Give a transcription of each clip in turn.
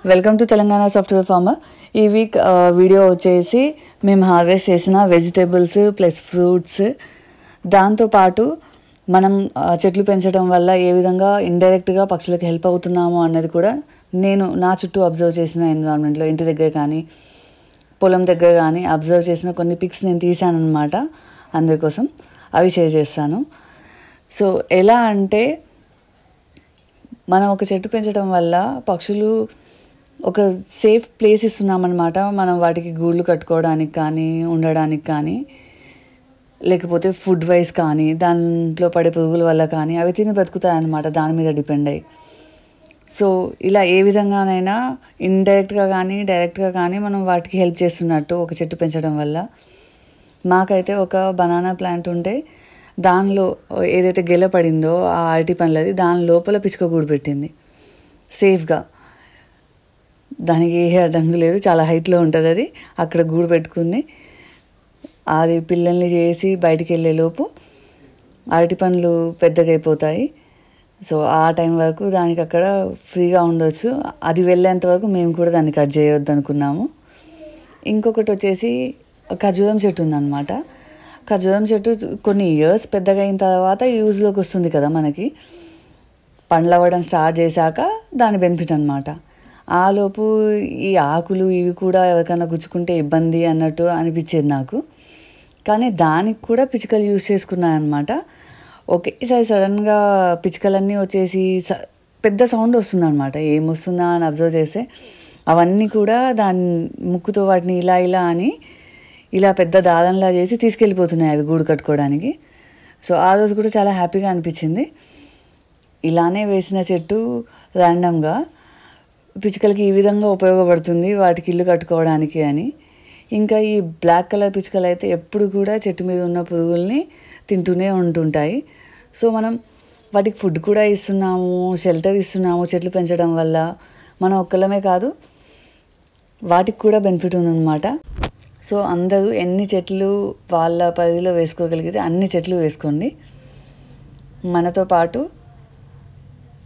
Welcome to Telangana software farmer. ఈ week video వచ్చేసి మేము హార్వెస్ట్ చేసిన వెజిటేబుల్స్ ప్లస్ ఫ్రూట్స్, దాంతోపాటు మనం చెట్లు పెంచడం వల్ల ఏ విధంగా ఇండైరెక్ట్గా పక్షులకు హెల్ప్ అవుతున్నాము అన్నది కూడా నేను నా చుట్టూ అబ్జర్వ్ చేసిన ఎన్విరాన్మెంట్లో, ఇంటి దగ్గర కానీ పొలం దగ్గర కానీ అబ్జర్వ్ చేసిన కొన్ని పిక్స్ నేను తీసాను అనమాట. అందుకోసం అవి షేర్ చేస్తాను. సో ఎలా అంటే, మనం ఒక చెట్టు పెంచడం వల్ల పక్షులు ఒక సేఫ్ ప్లేస్ ఇస్తున్నామన్నమాట. మనం వాటికి గూళ్ళు కట్టుకోవడానికి కానీ, ఉండడానికి కానీ, లేకపోతే ఫుడ్ వైజ్ కానీ, దాంట్లో పడే పురుగుల వల్ల కానీ అవి తిని బతుకుతాయన్నమాట, దాని మీద డిపెండ్ అయ్యి. సో ఇలా ఏ విధంగానైనా ఇండైరెక్ట్గా కానీ డైరెక్ట్గా కానీ మనం వాటికి హెల్ప్ చేస్తున్నట్టు ఒక చెట్టు పెంచడం వల్ల. మాకైతే ఒక బనానా ప్లాంట్ ఉంటే దానిలో ఏదైతే గెల పడిందో ఆ అరటి పండ్లది, దాని లోపల పిచ్చుక గూడు పెట్టింది సేఫ్గా. దానికి ఏ అడ్డంకి లేదు, చాలా హైట్లో ఉంటుంది అది. అక్కడ గూడు పెట్టుకుంది. అది పిల్లల్ని చేసి బయటికి వెళ్ళే లోపు అరటి పండ్లు పెద్దగా అయిపోతాయి. సో ఆ టైం వరకు దానికి అక్కడ ఫ్రీగా ఉండొచ్చు. అది వెళ్ళేంత వరకు మేము కూడా దాన్ని కట్ చేయొద్దు అనుకున్నాము. ఇంకొకటి వచ్చేసి ఖర్జూరం చెట్టు ఉందన్నమాట. ఖర్జూరం చెట్టు కొన్ని ఇయర్స్ పెద్దగా అయిన తర్వాత యూజ్లోకి వస్తుంది కదా మనకి. పండ్లు అవ్వడం స్టార్ట్ చేశాక దాని బెనిఫిట్ అనమాట. ఆలోపు ఈ ఆకులు ఇవి కూడా ఎవరికైనా గుచ్చుకుంటే ఇబ్బంది అన్నట్టు అనిపించేది నాకు. కానీ దానికి కూడా పిచ్చుకలు యూజ్ చేసుకున్నాయన్నమాట. ఒకేసారి సడన్గా పిచ్చుకలన్నీ వచ్చేసి పెద్ద సౌండ్ వస్తుందన్నమాట. ఏమొస్తుందా అని అబ్జర్వ్ చేస్తే అవన్నీ కూడా దాని ముక్కుతో వాటిని ఇలా ఇలా అని ఇలా పెద్ద దాదంలా చేసి తీసుకెళ్ళిపోతున్నాయి అవి గూడు కట్టుకోవడానికి. సో ఆ రోజు కూడా చాలా హ్యాపీగా అనిపించింది. ఇలానే వేసిన చెట్టు ర్యాండమ్గా పిచ్చుకలకి ఈ విధంగా ఉపయోగపడుతుంది వాటికి ఇల్లు కట్టుకోవడానికి అని. ఇంకా ఈ బ్లాక్ కలర్ పిచ్చుకలు అయితే ఎప్పుడు కూడా చెట్టు మీద ఉన్న పురుగుల్ని తింటూనే ఉంటుంటాయి. సో మనం వాటికి ఫుడ్ కూడా ఇస్తున్నాము, షెల్టర్ ఇస్తున్నాము చెట్లు పెంచడం వల్ల. మనం ఒక్కళ్ళమే కాదు, వాటికి కూడా బెనిఫిట్ ఉందన్నమాట. సో అందరూ ఎన్ని చెట్లు వాళ్ళ పరిధిలో వేసుకోగలిగితే అన్ని చెట్లు వేసుకోండి. మనతో పాటు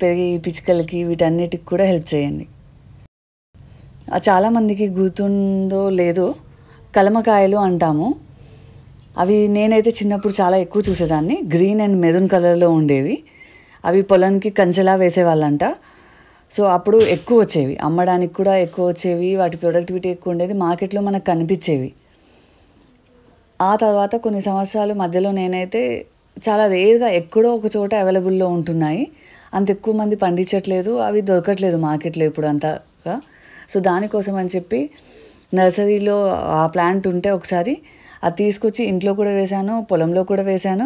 పెరిగే ఈ పిచ్చుకలకి వీటన్నిటికి కూడా హెల్ప్ చేయండి. చాలామందికి గుర్తుందో లేదో, కలమకాయలు అంటాము. అవి నేనైతే చిన్నప్పుడు చాలా ఎక్కువ చూసేదాన్ని. గ్రీన్ అండ్ మెరూన్ కలర్లో ఉండేవి. అవి పొలంకి కంచెలా వేసేవాళ్ళంట. సో అప్పుడు ఎక్కువ వచ్చేవి, అమ్మడానికి కూడా ఎక్కువ వచ్చేవి, వాటి ప్రొడక్టివిటీ ఎక్కువ ఉండేది, మార్కెట్లో మనకు కనిపించేవి. ఆ తర్వాత కొన్ని సంవత్సరాల మధ్యలో నేనైతే చాలా రేర్గా ఎక్కడో ఒక చోట అవైలబుల్లో ఉంటున్నాయి. అంత ఎక్కువ మంది పండించట్లేదు, అవి దొరకట్లేదు మార్కెట్లో ఇప్పుడు అంతగా. సో దానికోసం అని చెప్పి నర్సరీలో ఆ ప్లాంట్ ఉంటే ఒకసారి అది తీసుకొచ్చి ఇంట్లో కూడా వేశాను, పొలంలో కూడా వేశాను.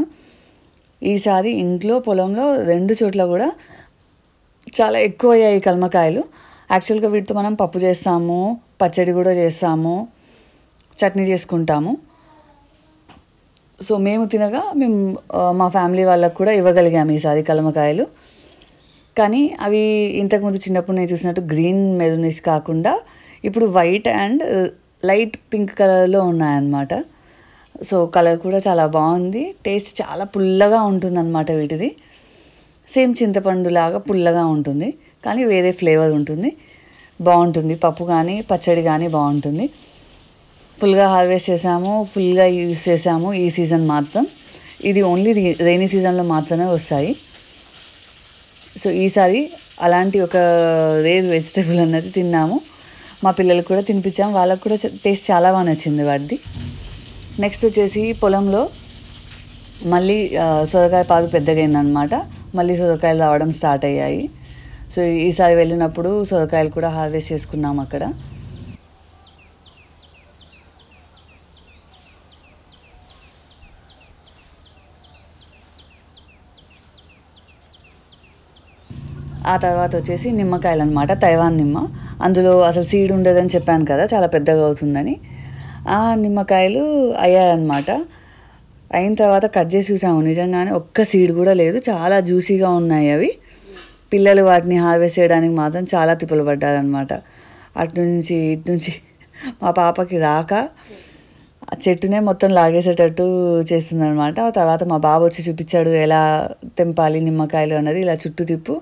ఈసారి ఇంట్లో పొలంలో 2 చోట్ల కూడా చాలా ఎక్కువ అయ్యాయి కల్మకాయలు. యాక్చువల్గా వీటితో మనం పప్పు చేస్తాము, పచ్చడి కూడా చేస్తాము, చట్నీ చేసుకుంటాము. సో మేము తినగా మా ఫ్యామిలీ వాళ్ళకు కూడా ఇవ్వగలిగాము ఈసారి కలమకాయలు. కానీ అవి ఇంతకుముందు చిన్నప్పుడు నేను చూసినట్టు గ్రీన్ మెరూనిష్ కాకుండా ఇప్పుడు వైట్ అండ్ లైట్ పింక్ కలర్లో ఉన్నాయన్నమాట. సో కలర్ కూడా చాలా బాగుంది. టేస్ట్ చాలా పుల్లగా ఉంటుందన్నమాట వీటిది. సేమ్ చింతపండు లాగా పుల్లగా ఉంటుంది, కానీ వేరే ఫ్లేవర్ ఉంటుంది. బాగుంటుంది, పప్పు కానీ పచ్చడి కానీ బాగుంటుంది. ఫుల్గా హార్వెస్ట్ చేసాము, ఫుల్గా యూజ్ చేసాము ఈ సీజన్ మాత్రం. ఇది ఓన్లీ రైనీ సీజన్లో మాత్రమే వస్తాయి. సో ఈసారి అలాంటి ఒక రేర్ వెజిటేబుల్ అన్నది తిన్నాము. మా పిల్లలకు కూడా తినిపించాము, వాళ్ళకు కూడా టేస్ట్ చాలా బాగా నచ్చింది వాటిది. నెక్స్ట్ వచ్చేసి పొలంలో మళ్ళీ సొరకాయ పాదు పెద్దగా అయిందనమాట. మళ్ళీ సొరకాయలు రావడం స్టార్ట్ అయ్యాయి. సో ఈసారి వెళ్ళినప్పుడు సొరకాయలు కూడా హార్వెస్ట్ చేసుకున్నాము అక్కడ. ఆ తర్వాత వచ్చేసి నిమ్మకాయలు అనమాట, తైవాన్ నిమ్మ. అందులో అసలు సీడ్ ఉండదని చెప్పాను కదా, చాలా పెద్దగా అవుతుందని. ఆ నిమ్మకాయలు అయ్యాయన్నమాట. అయిన తర్వాత కట్ చేసి చూసాము, నిజంగానే ఒక్క సీడ్ కూడా లేదు, చాలా జ్యూసీగా ఉన్నాయి అవి. పిల్లలు వాటిని హార్వెస్ట్ చేయడానికి మాత్రం చాలా తిప్పలు పడ్డారనమాట. అటు నుంచి ఇటు నుంచి మా పాపకి రాక ఆ చెట్టునే మొత్తం లాగేసేటట్టు చేస్తుందనమాట. తర్వాత మా బాబు వచ్చి చూపించాడు ఎలా తెంపాలి నిమ్మకాయలు అన్నది. ఇలా చుట్టూ తిప్పు,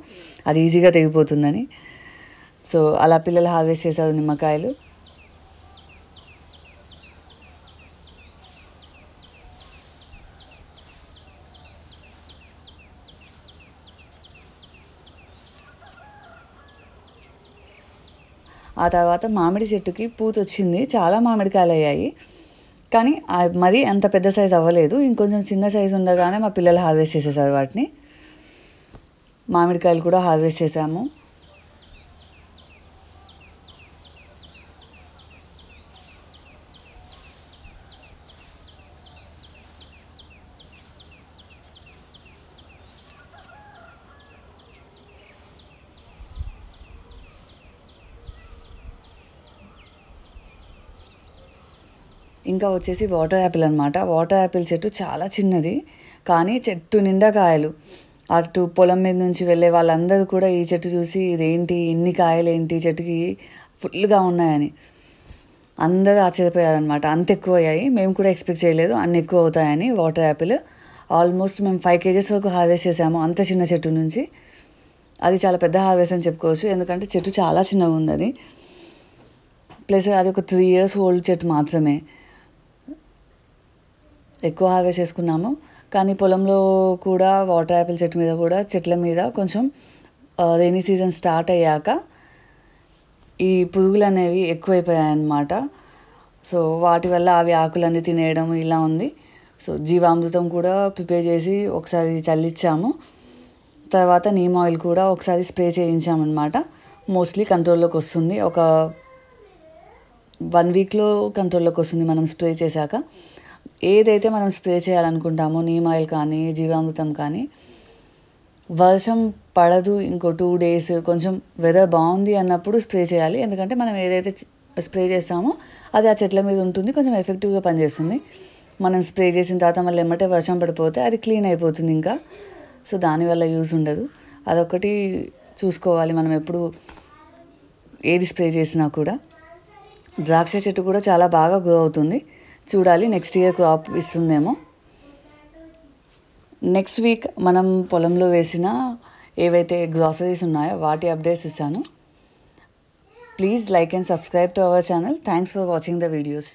అది ఈజీగా తెగిపోతుందని. సో అలా పిల్లలు హార్వెస్ట్ చేశారు నిమ్మకాయలు. ఆ తర్వాత మామిడి చెట్టుకి పూత వచ్చింది, చాలా మామిడికాయలు అయ్యాయి. కానీ మరి అంత పెద్ద సైజు అవ్వలేదు. ఇంకొంచెం చిన్న సైజు ఉండగానే మా పిల్లలు హార్వెస్ట్ చేసేసారు వాటిని. మామిడికాయలు కూడా హార్వెస్ట్ చేసాము. ఇంకా వచ్చేసి వాటర్ యాపిల్ అనమాట. వాటర్ యాపిల్ చెట్టు చాలా చిన్నది, కానీ చెట్టు నిండా కాయలు. అటు పొలం మీద నుంచి వెళ్ళే వాళ్ళందరూ కూడా ఈ చెట్టు చూసి ఇదేంటి ఇన్ని కాయలు ఏంటి చెట్టుకి ఫుల్గా ఉన్నాయని అందరూ ఆశ్చర్యపోయారనమాట. అంత ఎక్కువ అయ్యాయి. మేము కూడా ఎక్స్పెక్ట్ చేయలేదు అన్ని ఎక్కువ అవుతాయని. వాటర్ యాపిల్ ఆల్మోస్ట్ మేము 5 kgs వరకు హార్వెస్ట్ చేసాము అంత చిన్న చెట్టు నుంచి. అది చాలా పెద్ద హార్వెస్ట్ అని చెప్పుకోవచ్చు, ఎందుకంటే చెట్టు చాలా చిన్నగా ఉంది అది. ప్లస్ అది ఒక 3 years ఓల్డ్ చెట్టు మాత్రమే. ఎక్కువ హార్వెస్ట్ చేసుకున్నాము. కానీ పొలంలో కూడా వాటర్ యాపిల్ చెట్టు మీద కూడా చెట్ల మీద కొంచెం రైనీ సీజన్ స్టార్ట్ అయ్యాక ఈ పురుగులు అనేవి ఎక్కువైపోయాయి అన్నమాట. సో వాటి వల్ల అవి ఆకులన్నీ తినేయడం ఇలా ఉంది. సో జీవామృతం కూడా ప్రిపేర్ చేసి ఒకసారి చల్లించాము. తర్వాత నీమ్ ఆయిల్ కూడా ఒకసారి స్ప్రే చేయించామన్నమాట. మోస్ట్లీ కంట్రోల్లోకి వస్తుంది. ఒక 1 weekలో కంట్రోల్లోకి వస్తుంది మనం స్ప్రే చేశాక. ఏదైతే మనం స్ప్రే చేయాలనుకుంటామో నీమ్ ఆయిల్ కానీ జీవామృతం కానీ, వర్షం పడదు ఇంకో 2 days కొంచెం వెదర్ బాగుంది అన్నప్పుడు స్ప్రే చేయాలి. ఎందుకంటే మనం ఏదైతే స్ప్రే చేస్తామో అది ఆ చెట్ల మీద ఉంటుంది, కొంచెం ఎఫెక్టివ్గా పనిచేస్తుంది. మనం స్ప్రే చేసిన తర్వాత మళ్ళీ ఎమ్మటే వర్షం పడిపోతే అది క్లీన్ అయిపోతుంది ఇంకా. సో దానివల్ల యూజ్ ఉండదు. అదొకటి చూసుకోవాలి మనం ఎప్పుడు ఏది స్ప్రే చేసినా కూడా. ద్రాక్ష చెట్టు కూడా చాలా బాగా గ్రో అవుతుంది. చూడాలి నెక్స్ట్ ఇయర్ క్రాప్ ఇస్తుందేమో. నెక్స్ట్ వీక్ మనం పొలంలో వేసిన ఏవైతే గ్రాసరీస్ ఉన్నాయో వాటి అప్డేట్స్ ఇస్తాను. Please like and subscribe to our channel. Thanks for watching the videos.